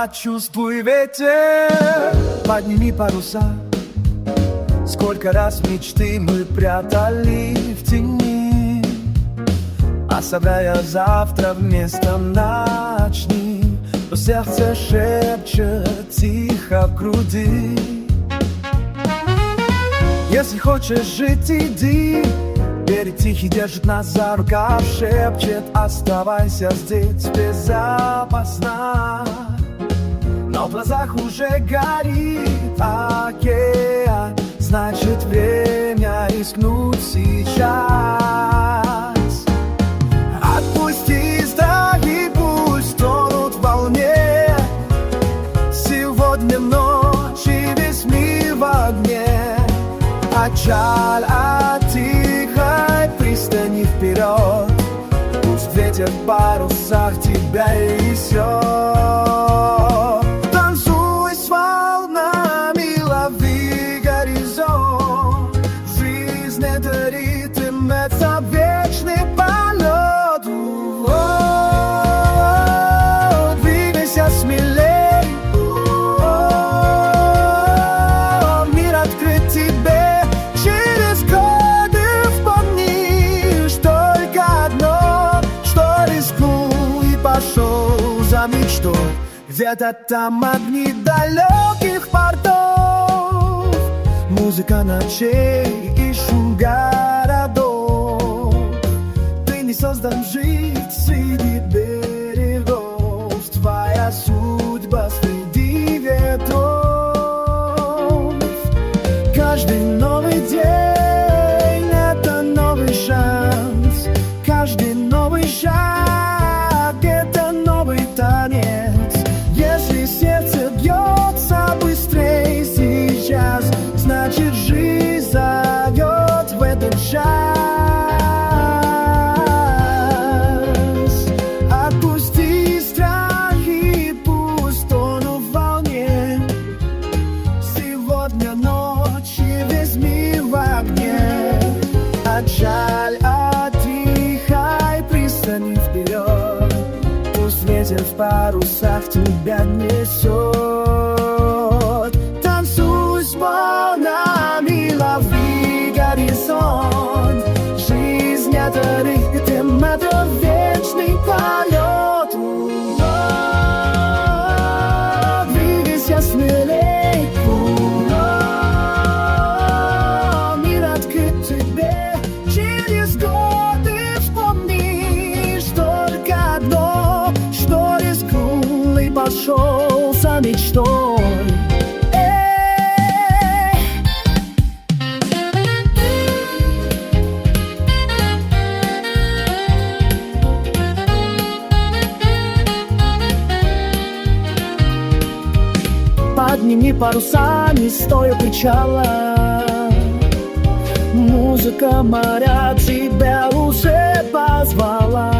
Почувствуй ветер, подними паруса. Сколько раз мечты мы прятали в тени, оставляя завтра вместо начни. Но сердце шепчет тихо в груди: если хочешь жить, иди. Берег тихий держит нас за рукав, шепчет: оставайся здесь безопасно. Но в глазах уже горит океан, значит время рискнуть сейчас. Отпусти страхи, пусть тонут в волне. Сегодня ночь и весь мир в огне. Отчаль от тихой пристани вперед, пусть ветер в парусах тебя несет. Танцуй с волнами, лови горизонт. Жизнь — это ритм, это вечный полет. Двигайся смелей, мир открыт тебе. Через годы вспомнишь только одно, что рискнул и пошел за мечтой. Где-то там огни далеких портов, музыка ночей и шум городов. Ты не создан жить среди берегов, твоя судьба среди ветров. Каждый новый день — это новый шанс. Каждый новый шаг — это новый танец. Если сердце бьется быстрее сейчас, значит жизнь зовет в этот час. Отпусти страхи, пусть тонут в волне. Сегодня ночь и весь мир в огне. Отчаль от тихой пристани вперед, пусть ветер в парусах тебя несет. Танцуй с волнами, лови горизонт. Жизнь — это ритм, это вечный полет. Двигайся смелей, мир открыт тебе. Через годы вспомнишь только одно, что рискнул и пошел за мечтой. Подними паруса, не стоя у причала. Музыка моря тебя уже позвала.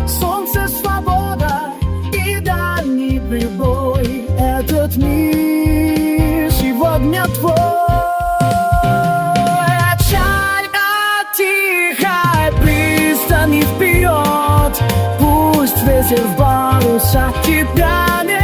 Солнце, свобода и дальний прибой. Этот мир сегодня твой. Отчаль от тихой пристани вперед, пусть ветер в парусах тебя не